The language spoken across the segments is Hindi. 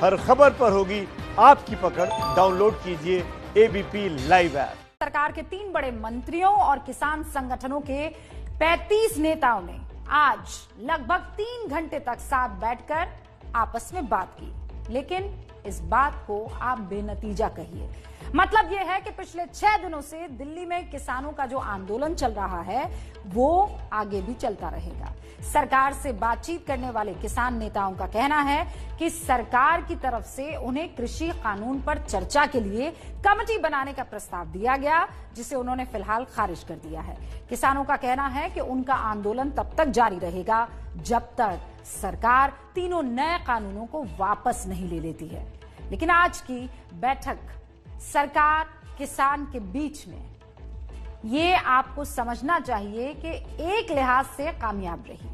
हर खबर पर होगी आपकी पकड़। डाउनलोड कीजिए एबीपी लाइव ऐप। सरकार के 3 बड़े मंत्रियों और किसान संगठनों के 35 नेताओं ने आज लगभग 3 घंटे तक साथ बैठकर आपस में बात की, लेकिन इस बात को आप बेनतीजा कहिए। मतलब यह है कि पिछले 6 दिनों से दिल्ली में किसानों का जो आंदोलन चल रहा है वो आगे भी चलता रहेगा। सरकार से बातचीत करने वाले किसान नेताओं का कहना है कि सरकार की तरफ से उन्हें कृषि कानून पर चर्चा के लिए कमेटी बनाने का प्रस्ताव दिया गया, जिसे उन्होंने फिलहाल खारिज कर दिया है। किसानों का कहना है कि उनका आंदोलन तब तक जारी रहेगा जब तक सरकार तीनों नए कानूनों को वापस नहीं ले लेती है। लेकिन आज की बैठक सरकार किसान के बीच में ये आपको समझना चाहिए कि एक लिहाज से कामयाब रही।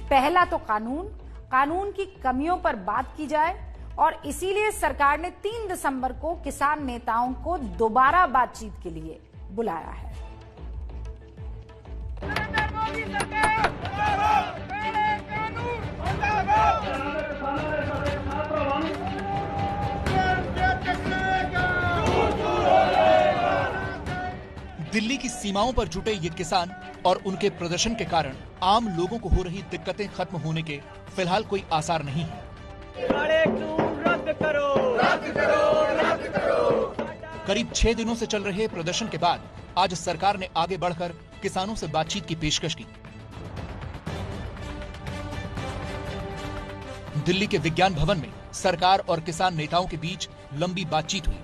पहला तो कानून की कमियों पर बात की जाए, और इसीलिए सरकार ने 3 दिसंबर को किसान नेताओं को दोबारा बातचीत के लिए बुलाया है। दिल्ली की सीमाओं पर जुटे ये किसान और उनके प्रदर्शन के कारण आम लोगों को हो रही दिक्कतें खत्म होने के फिलहाल कोई आसार नहीं है। रद्द करो, रद्द करो, रद्द करो। करीब 6 दिनों से चल रहे प्रदर्शन के बाद आज सरकार ने आगे बढ़कर किसानों से बातचीत की पेशकश की। दिल्ली के विज्ञान भवन में सरकार और किसान नेताओं के बीच लंबी बातचीत हुई।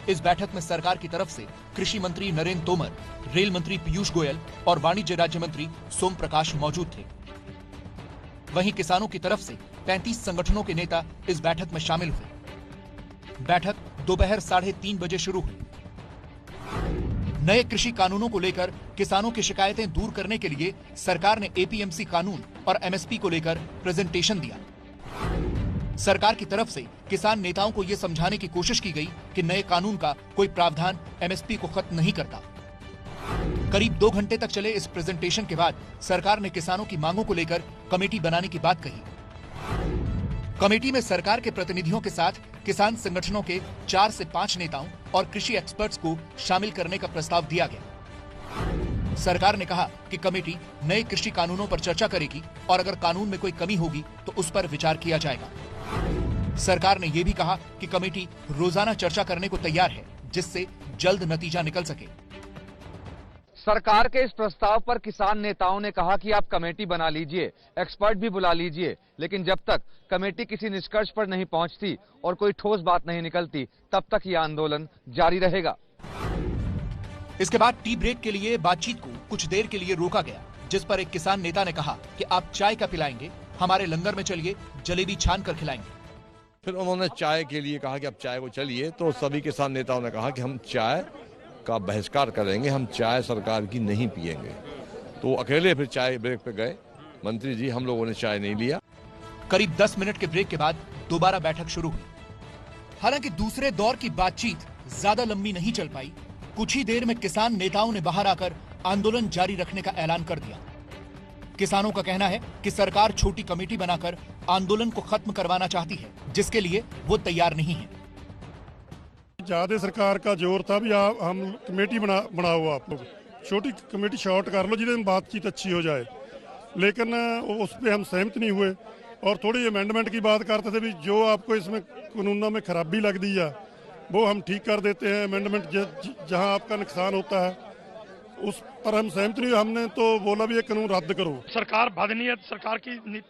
इस बैठक में सरकार की तरफ से कृषि मंत्री नरेंद्र तोमर, रेल मंत्री पीयूष गोयल और वाणिज्य राज्य मंत्री सोम प्रकाश मौजूद थे। वहीं किसानों की तरफ से 35 संगठनों के नेता इस बैठक में शामिल हुए। बैठक दोपहर 3:30 बजे शुरू हुई। नए कृषि कानूनों को लेकर किसानों की शिकायतें दूर करने के लिए सरकार ने एपीएमसी कानून और एमएसपी को लेकर प्रेजेंटेशन दिया। सरकार की तरफ से किसान नेताओं को यह समझाने की कोशिश की गई कि नए कानून का कोई प्रावधान एमएसपी को खत्म नहीं करता। करीब 2 घंटे तक चले इस प्रेजेंटेशन के बाद सरकार ने किसानों की मांगों को लेकर कमेटी बनाने की बात कही। कमेटी में सरकार के प्रतिनिधियों के साथ किसान संगठनों के 4 से 5 नेताओं और कृषि एक्सपर्ट्स को शामिल करने का प्रस्ताव दिया गया। सरकार ने कहा कि कमेटी नए कृषि कानूनों पर चर्चा करेगी और अगर कानून में कोई कमी होगी तो उस पर विचार किया जाएगा। सरकार ने यह भी कहा कि कमेटी रोजाना चर्चा करने को तैयार है, जिससे जल्द नतीजा निकल सके। सरकार के इस प्रस्ताव पर किसान नेताओं ने कहा कि आप कमेटी बना लीजिए, एक्सपर्ट भी बुला लीजिए, लेकिन जब तक कमेटी किसी निष्कर्ष पर नहीं पहुंचती और कोई ठोस बात नहीं निकलती, तब तक यह आंदोलन जारी रहेगा। इसके बाद टी ब्रेक के लिए बातचीत को कुछ देर के लिए रोका गया, जिस पर एक किसान नेता ने कहा कि आप चाय का पिलाएंगे, हमारे लंगर में चलिए, जलेबी छान कर खिलाएंगे। फिर उन्होंने चाय के लिए कहा कि आप चाय को चलिए, तो सभी किसान नेताओं ने कहा कि हम चाय का बहिष्कार करेंगे, हम चाय सरकार की नहीं पिएंगे। तो अकेले फिर चाय ब्रेक पे गए। मंत्री जी, हम लोगों ने चाय नहीं लिया। करीब 10 मिनट के ब्रेक के बाद दोबारा बैठक शुरू हुई। हालांकि दूसरे दौर की बातचीत ज्यादा लंबी नहीं चल पाई। कुछ ही देर में किसान नेताओं ने बाहर आकर आंदोलन जारी रखने का ऐलान कर दिया। किसानों का कहना है कि सरकार छोटी कमेटी बनाकर आंदोलन को खत्म करवाना चाहती है, जिसके लिए वो तैयार नहीं है। ज्यादा सरकार का जोर था भी हम कमेटी बनाओ, आप लोग छोटी कमेटी शॉर्ट कर लो जिसमें बातचीत अच्छी हो जाए, लेकिन उस पर हम सहमत नहीं हुए और थोड़ी अमेंडमेंट की बात करते थे भी जो आपको इसमें कानूनों में खराबी लगती है वो हम ठीक कर देते हैं। अमेंडमेंट जहां आपका नुकसान होता है उस पर हम सहमत नहीं हुए। हमने तो बोला भी ये कानून रद्द करो। सरकार बदनीयत, सरकार की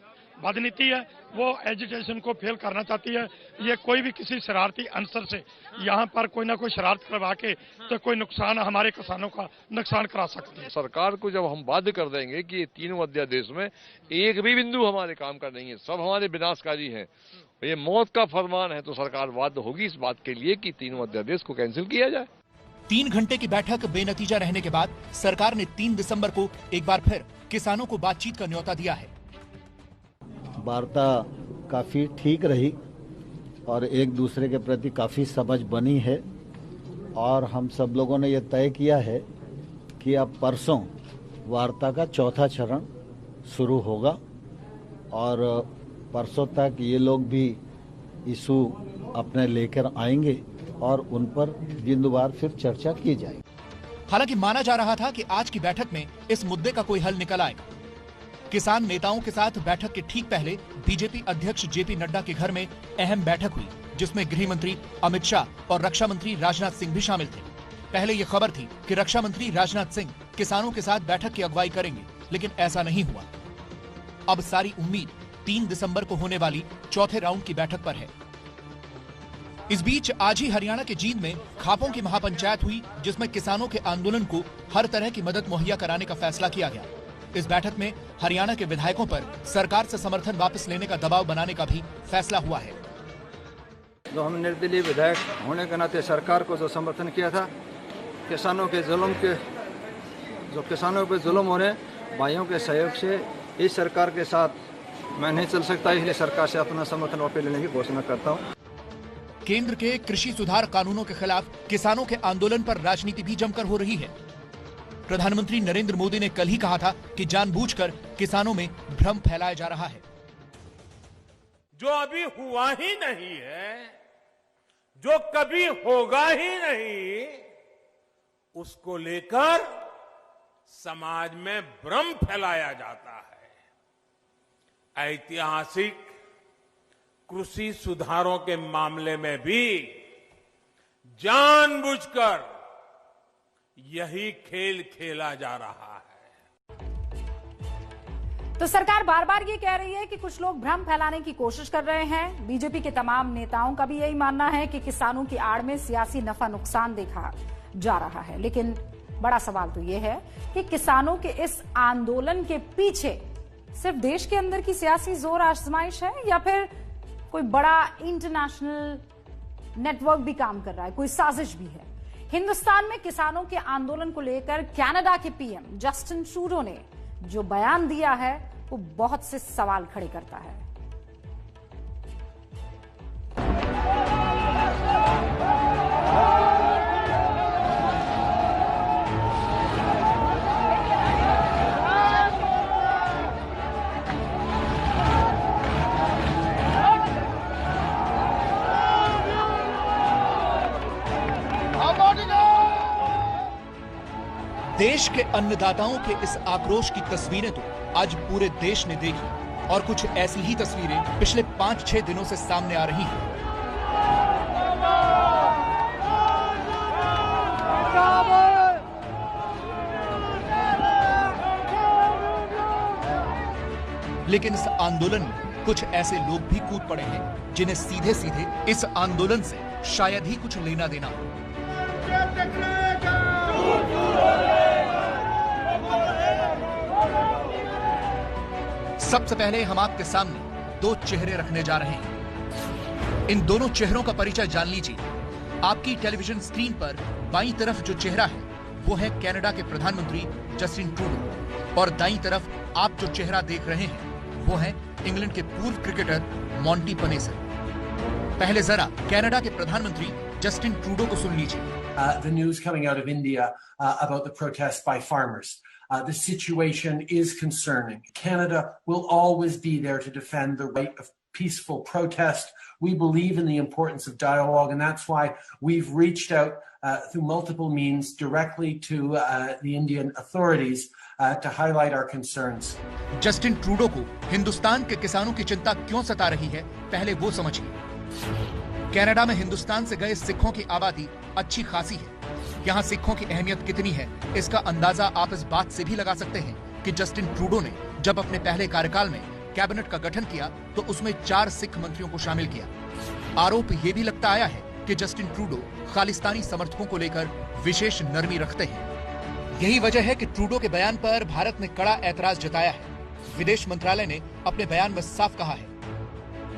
बदनीति है, वो एजुकेशन को फेल करना चाहती है। ये कोई भी किसी शरारती अनसर से यहाँ पर कोई ना कोई शरारत करवा के तो कोई नुकसान हमारे किसानों का नुकसान करा सकती है। सरकार को जब हम बाध्य कर देंगे कि ये तीनों अध्यादेश में एक भी बिंदु हमारे काम का नहीं है, सब हमारे विनाशकारी हैं, ये मौत का फरमान है, तो सरकार बाध्य होगी इस बात के लिए कि तीनों अध्यादेश को कैंसिल किया जाए। 3 घंटे की बैठक बेनतीजा रहने के बाद सरकार ने 3 दिसंबर को एक बार फिर किसानों को बातचीत का न्योता दिया है। वार्ता काफ़ी ठीक रही और एक दूसरे के प्रति काफ़ी समझ बनी है और हम सब लोगों ने यह तय किया है कि अब परसों वार्ता का चौथा चरण शुरू होगा और परसों तक ये लोग भी इशू अपने लेकर आएंगे और उन पर बिंदुवार फिर चर्चा की जाएगी। हालांकि माना जा रहा था कि आज की बैठक में इस मुद्दे का कोई हल निकल आएगा। किसान नेताओं के साथ बैठक के ठीक पहले बीजेपी अध्यक्ष जेपी नड्डा के घर में अहम बैठक हुई, जिसमें गृह मंत्री अमित शाह और रक्षा मंत्री राजनाथ सिंह भी शामिल थे। पहले ये खबर थी कि रक्षा मंत्री राजनाथ सिंह किसानों के साथ बैठक की अगुवाई करेंगे, लेकिन ऐसा नहीं हुआ। अब सारी उम्मीद 3 दिसंबर को होने वाली चौथे राउंड की बैठक पर है। इस बीच आज ही हरियाणा के जींद में खापों की महापंचायत हुई, जिसमें किसानों के आंदोलन को हर तरह की मदद मुहैया कराने का फैसला किया गया। इस बैठक में हरियाणा के विधायकों पर सरकार से समर्थन वापस लेने का दबाव बनाने का भी फैसला हुआ है। जो हम निर्दलीय विधायक होने के नाते सरकार को जो समर्थन किया था, किसानों के जुल्म के जो किसानों पे जुल्म हो रहे भाइयों के सहयोग से इस सरकार के साथ मैं नहीं चल सकता, इसलिए सरकार से अपना समर्थन वापस लेने की घोषणा करता हूँ। केंद्र के कृषि सुधार कानूनों के खिलाफ किसानों के आंदोलन पर राजनीति भी जमकर हो रही है। प्रधानमंत्री नरेंद्र मोदी ने कल ही कहा था कि जानबूझकर किसानों में भ्रम फैलाया जा रहा है। जो अभी हुआ ही नहीं है, जो कभी होगा ही नहीं, उसको लेकर समाज में भ्रम फैलाया जाता है। ऐतिहासिक कृषि सुधारों के मामले में भी जानबूझकर यही खेल खेला जा रहा है। तो सरकार बार बार ये कह रही है कि कुछ लोग भ्रम फैलाने की कोशिश कर रहे हैं। बीजेपी के तमाम नेताओं का भी यही मानना है कि किसानों की आड़ में सियासी नफा नुकसान देखा जा रहा है। लेकिन बड़ा सवाल तो ये है कि किसानों के इस आंदोलन के पीछे सिर्फ देश के अंदर की सियासी जोर आजमाइश है या फिर कोई बड़ा इंटरनेशनल नेटवर्क भी काम कर रहा है, कोई साजिश भी है। हिंदुस्तान में किसानों के आंदोलन को लेकर कनाडा के पीएम जस्टिन ट्रूडो ने जो बयान दिया है वो बहुत से सवाल खड़े करता है। देश के अन्नदाताओं के इस आक्रोश की तस्वीरें तो आज पूरे देश ने देखी और कुछ ऐसी ही तस्वीरें पिछले 5-6 दिनों से सामने आ रही हैं। लेकिन इस आंदोलन में कुछ ऐसे लोग भी कूद पड़े हैं जिन्हें सीधे सीधे इस आंदोलन से शायद ही कुछ लेना देना हो। सबसे पहले हम आपके सामने 2 चेहरे रखने जा रहे हैं। इन दोनों चेहरों का परिचय जान लीजिए। आपकी टेलीविजन स्क्रीन पर बाईं तरफ जो चेहरा है वो है कनाडा के प्रधानमंत्री जस्टिन ट्रूडो और दाईं तरफ आप जो चेहरा देख रहे हैं वो है इंग्लैंड के पूर्व क्रिकेटर मॉन्टी पनेसर। पहले जरा कनाडा के प्रधानमंत्री जस्टिन ट्रूडो को सुन लीजिए। The news coming out of India about the protests by farmers. The situation is concerning. Canada will always be there to defend the right of peaceful protest. We believe in the importance of dialogue, and that's why we've reached out through multiple means directly to the Indian authorities to highlight our concerns. Justin Trudeau को हिंदुस्तान के किसानों की चिंता क्यों सता रही है, पहले वो समझिए। कनाडा में हिंदुस्तान से गए सिखों की आबादी अच्छी खासी है। यहाँ सिखों की अहमियत कितनी है, इसका अंदाजा आप इस बात से भी लगा सकते हैं कि जस्टिन ट्रूडो ने जब अपने पहले कार्यकाल में कैबिनेट का गठन किया तो उसमें 4 सिख मंत्रियों को शामिल किया। आरोप ये भी लगता आया है कि जस्टिन ट्रूडो खालिस्तानी समर्थकों को लेकर विशेष नरमी रखते हैं। यही वजह है कि ट्रूडो के बयान पर भारत ने कड़ा ऐतराज जताया है। विदेश मंत्रालय ने अपने बयान में साफ कहा है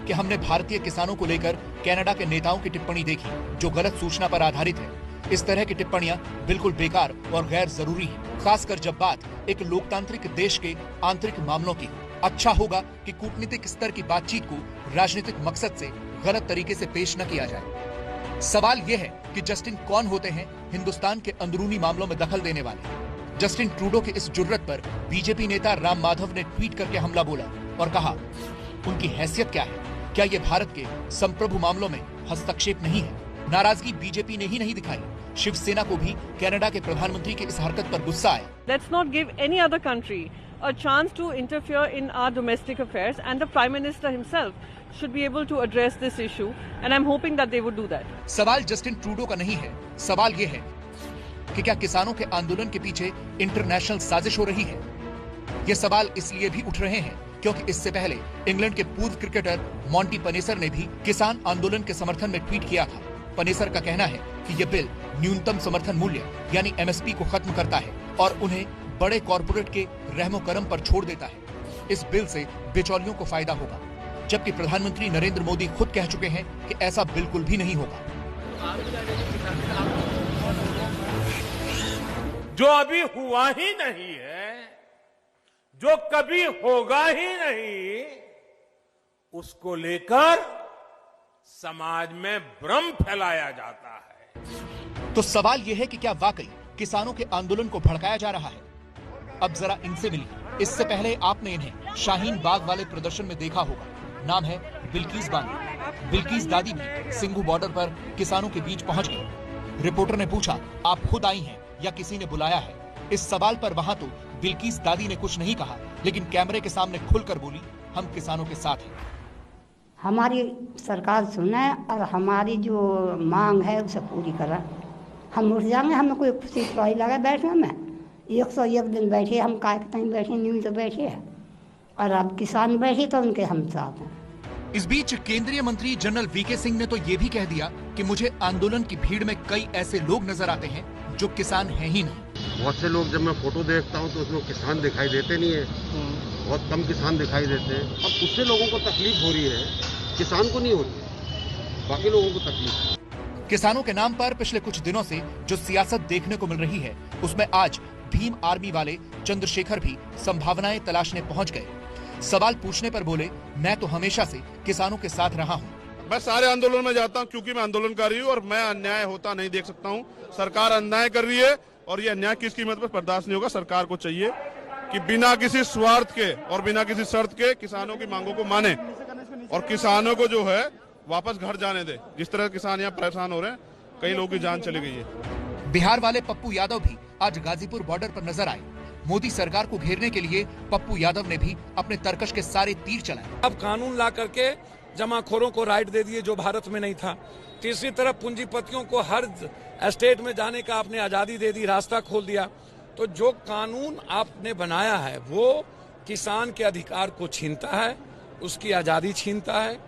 कि हमने भारतीय किसानों को लेकर कनाडा के नेताओं की टिप्पणी देखी जो गलत सूचना पर आधारित है। इस तरह की टिप्पणियां बिल्कुल बेकार और गैर जरूरी हैं, खासकर जब बात एक लोकतांत्रिक देश के आंतरिक मामलों की हो। अच्छा होगा कि कूटनीतिक स्तर की बातचीत को राजनीतिक मकसद से गलत तरीके से पेश न किया जाए। सवाल यह है कि जस्टिन कौन होते हैं हिंदुस्तान के अंदरूनी मामलों में दखल देने वाले। जस्टिन ट्रूडो के इस जुर्रत पर बीजेपी नेता राम माधव ने ट्वीट करके हमला बोला और कहा, उनकी हैसियत क्या है? क्या ये भारत के संप्रभु मामलों में हस्तक्षेप नहीं है? नाराजगी बीजेपी ने ही नहीं दिखाई, शिवसेना को भी कनाडा के प्रधानमंत्री की इस हरकत पर गुस्सा आया। Let's not give any other country a chance to interfere in our domestic affairs, and the Prime Minister himself should be able to address this issue, and I'm hoping that they would do that. सवाल जस्टिन ट्रूडो का नहीं है, सवाल ये है कि क्या किसानों के आंदोलन के पीछे इंटरनेशनल साजिश हो रही है? ये सवाल इसलिए भी उठ रहे हैं क्योंकि इससे पहले इंग्लैंड के पूर्व क्रिकेटर मॉन्टी पनेसर ने भी किसान आंदोलन के समर्थन में ट्वीट किया था। पनेसर का कहना है कि ये बिल न्यूनतम समर्थन मूल्य यानी एमएसपी को खत्म करता है और उन्हें बड़े कॉर्पोरेट के रहमो करम पर छोड़ देता है। इस बिल से बिचौलियों को फायदा होगा, जबकि प्रधानमंत्री नरेंद्र मोदी खुद कह चुके हैं कि ऐसा बिल्कुल भी नहीं होगा। जो अभी हुआ ही नहीं है, जो कभी होगा ही नहीं, उसको लेकर समाज में भ्रम फैलाया जाता है। तो सवाल यह है कि क्या वाकई किसानों के आंदोलन को भड़काया जा रहा है? अब जरा इनसे मिलिए। इससे पहले आपने इन्हें शाहीन बाग वाले प्रदर्शन में देखा होगा। नाम है बिल्किस बानो। बिल्किस दादी भी सिंघू बॉर्डर पर किसानों के बीच पहुंच गई। रिपोर्टर ने पूछा, आप खुद आई हैं या किसी ने बुलाया है? इस सवाल पर वहां तो बिल्किस दादी ने कुछ नहीं कहा, लेकिन कैमरे के सामने खुलकर बोली, हम किसानों के साथ हैं। हमारी सरकार सुने और हमारी जो मांग है उसे पूरी करें। हम उठ जाएंगे, हमें कोई खुशी थोड़ी लगा बैठने में। 101 दिन बैठे, हम काय कहीं बैठे नहीं तो बैठे हैं, और अब किसान बैठे तो उनके हम साथ हैं। इस बीच केंद्रीय मंत्री जनरल वीके सिंह ने तो ये भी कह दिया कि मुझे आंदोलन की भीड़ में कई ऐसे लोग नजर आते हैं जो किसान हैं ही नहीं। बहुत से लोग जब मैं फोटो देखता हूँ तो उसमें किसान दिखाई देते नहीं है, बहुत कम किसान दिखाई देते हैं। अब उससे लोगों को तकलीफ हो रही है, किसान को नहीं होती, बाकी लोगों को तकलीफ। किसानों के नाम पर पिछले कुछ दिनों से जो सियासत देखने को मिल रही है, उसमें आज भीम आर्मी वाले चंद्रशेखर भी संभावनाएं तलाशने पहुंच गए। सवाल पूछने पर बोले, मैं तो हमेशा से किसानों के साथ रहा हूं। मैं सारे आंदोलन में जाता हूं क्योंकि मैं आंदोलनकारी हूं और मैं अन्याय होता नहीं देख सकता हूं। सरकार अन्याय कर रही है और ये अन्याय किस कीमत पर बर्दाश्त नहीं होगा। सरकार को चाहिए कि बिना किसी स्वार्थ के और बिना किसी शर्त के किसानों की मांगों को माने और किसानों को जो है वापस घर जाने दे। जिस तरह किसान यहाँ परेशान हो रहे हैं, कई लोगों की जान चली गई है। बिहार वाले पप्पू यादव भी आज गाजीपुर बॉर्डर पर नजर आए। मोदी सरकार को घेरने के लिए पप्पू यादव ने भी अपने तरकश के सारे तीर चलाए। अब कानून ला करके जमाखोरों को राइट दे दिए जो भारत में नहीं था। तीसरी तरफ पूंजीपतियों को हर स्टेट में जाने का आपने आजादी दे दी, रास्ता खोल दिया। तो जो कानून आपने बनाया है वो किसान के अधिकार को छीनता है, उसकी आजादी छीनता है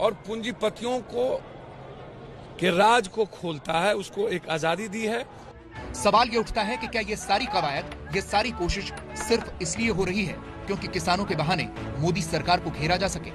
और पूंजीपतियों को के राज को खोलता है, उसको एक आजादी दी है। सवाल ये उठता है कि क्या ये सारी कवायद, ये सारी कोशिश सिर्फ इसलिए हो रही है क्योंकि किसानों के बहाने मोदी सरकार को घेरा जा सके?